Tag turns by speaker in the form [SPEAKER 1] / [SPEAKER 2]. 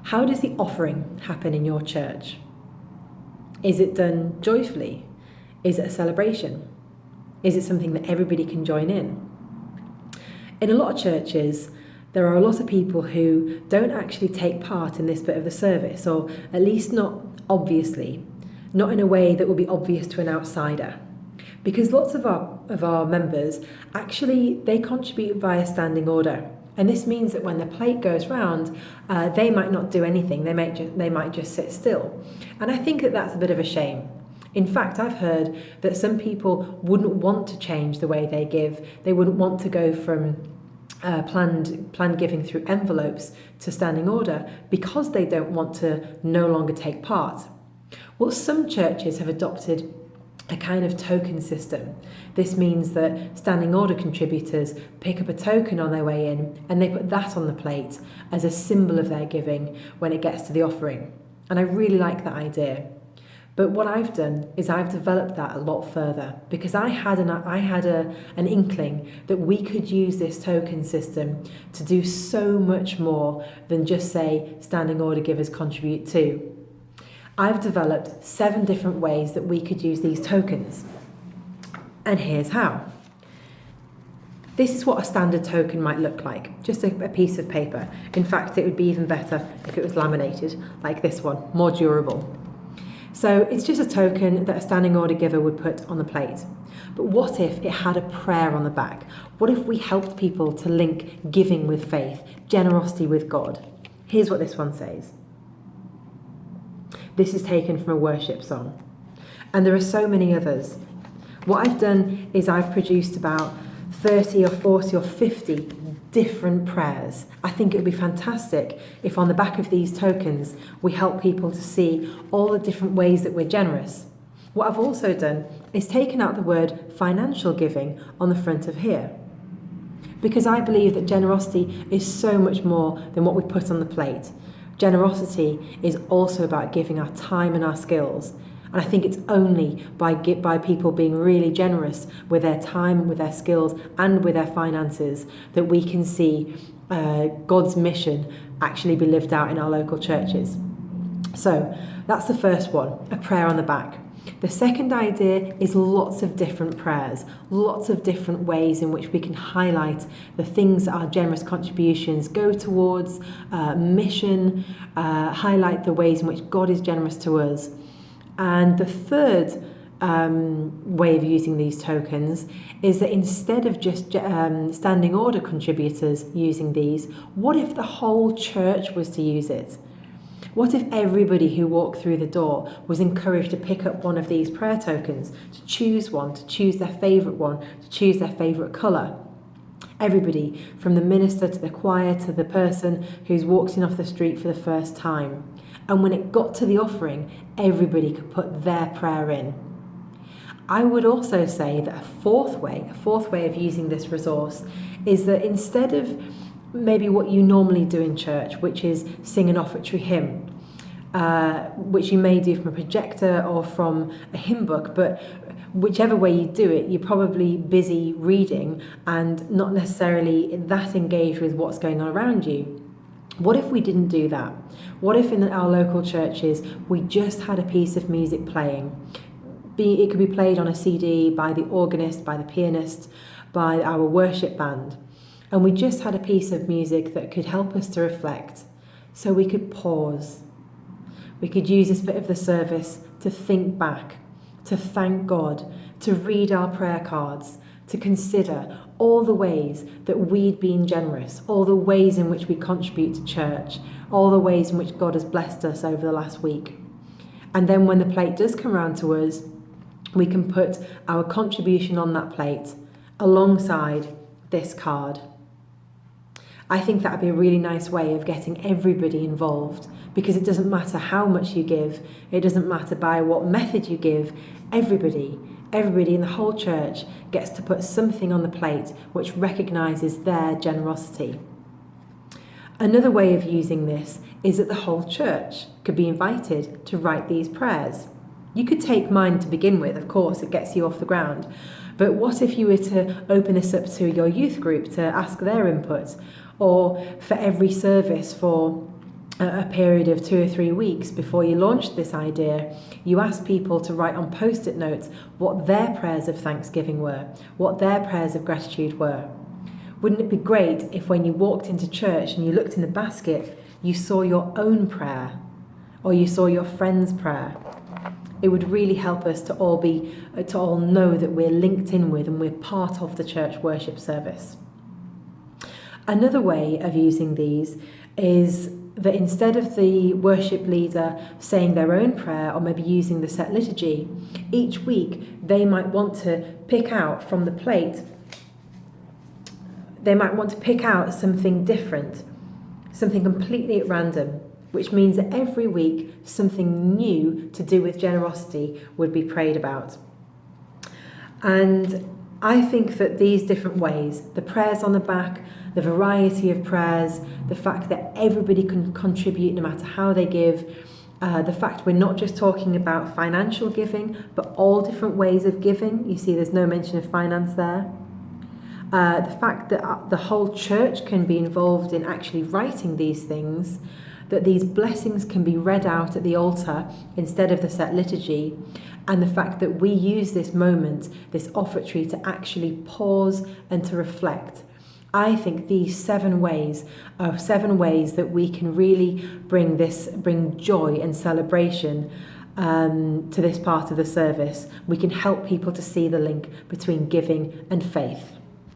[SPEAKER 1] How does the offering happen in your church? Is it done joyfully? Is it a celebration? Is it something that everybody can join in? In a lot of churches, there are a lot of people who don't actually take part in this bit of the service, or at least not obviously, not in a way that will be obvious to an outsider. Because lots of our members, actually, they contribute via standing order. And this means that when the plate goes round, they might not do anything, they might just sit still. And I think that that's a bit of a shame. In fact, I've heard that some people wouldn't want to change the way they give. They wouldn't want to go from planned giving through envelopes to standing order because they don't want to no longer take part. Well, some churches have adopted a kind of token system. This means that standing order contributors pick up a token on their way in and they put that on the plate as a symbol of their giving when it gets to the offering. And I really like that idea. But what I've done is I've developed that a lot further because I had an inkling that we could use this token system to do so much more than just say standing order givers contribute to. I've developed 7 different ways that we could use these tokens. And here's how. This is what a standard token might look like, just a piece of paper. In fact, it would be even better if it was laminated, like this one, more durable. So it's just a token that a standing order giver would put on the plate. But what if it had a prayer on the back? What if we helped people to link giving with faith, generosity with God? Here's what this one says. This is taken from a worship song. And there are so many others. What I've done is I've produced about 30 or 40 or 50 different prayers. I think it would be fantastic if on the back of these tokens we help people to see all the different ways that we're generous. What I've also done is taken out the word financial giving on the front of here. Because I believe that generosity is so much more than what we put on the plate. Generosity is also about giving our time and our skills. And I think it's only by people being really generous with their time, with their skills, and with their finances that we can see God's mission actually be lived out in our local churches. So that's the first one, a prayer on the back. The second idea is lots of different prayers, lots of different ways in which we can highlight the things that our generous contributions go towards, mission, highlight the ways in which God is generous to us. And the third way of using these tokens is that instead of just standing order contributors using these, what if the whole church was to use it? What if everybody who walked through the door was encouraged to pick up one of these prayer tokens, to choose one, to choose their favourite one, to choose their favourite colour? Everybody, from the minister to the choir to the person who's walked in off the street for the first time. And when it got to the offering, everybody could put their prayer in. I would also say that a fourth way of using this resource is that instead of maybe what you normally do in church, which is sing an offertory hymn, which you may do from a projector or from a hymn book, but whichever way you do it, you're probably busy reading and not necessarily that engaged with what's going on around you. What if we didn't do that? What if in our local churches we just had a piece of music playing? It could be played on a CD by the organist, by the pianist, by our worship band. And we just had a piece of music that could help us to reflect. So we could pause. We could use this bit of the service to think back, to thank God, to read our prayer cards, to consider all the ways that we'd been generous, all the ways in which we contribute to church, all the ways in which God has blessed us over the last week. And then when the plate does come round to us, we can put our contribution on that plate alongside this card. I think that would be a really nice way of getting everybody involved, because it doesn't matter how much you give, it doesn't matter by what method you give, everybody in the whole church gets to put something on the plate which recognises their generosity. Another way of using this is that the whole church could be invited to write these prayers. You could take mine to begin with, of course, it gets you off the ground. But what if you were to open this up to your youth group to ask their input? Or for every service for a period of 2 or 3 weeks before you launched this idea, you asked people to write on post-it notes what their prayers of thanksgiving were, what their prayers of gratitude were. Wouldn't it be great if when you walked into church and you looked in the basket, you saw your own prayer or you saw your friend's prayer? It would really help us to all know that we're linked in with and we're part of the church worship service. Another way of using these is that instead of the worship leader saying their own prayer or maybe using the set liturgy, each week they might want to pick out from the plate, they might want to pick out something different, something completely at random, which means that every week something new to do with generosity would be prayed about. And I think that these different ways, the prayers on the back, the variety of prayers, the fact that everybody can contribute no matter how they give, the fact we're not just talking about financial giving, but all different ways of giving. You see there's no mention of finance there. The fact that the whole church can be involved in actually writing these things, that these blessings can be read out at the altar instead of the set liturgy, and the fact that we use this moment, this offertory, to actually pause and to reflect. I think these 7 ways are 7 ways that we can really bring joy and celebration to this part of the service. We can help people to see the link between giving and faith.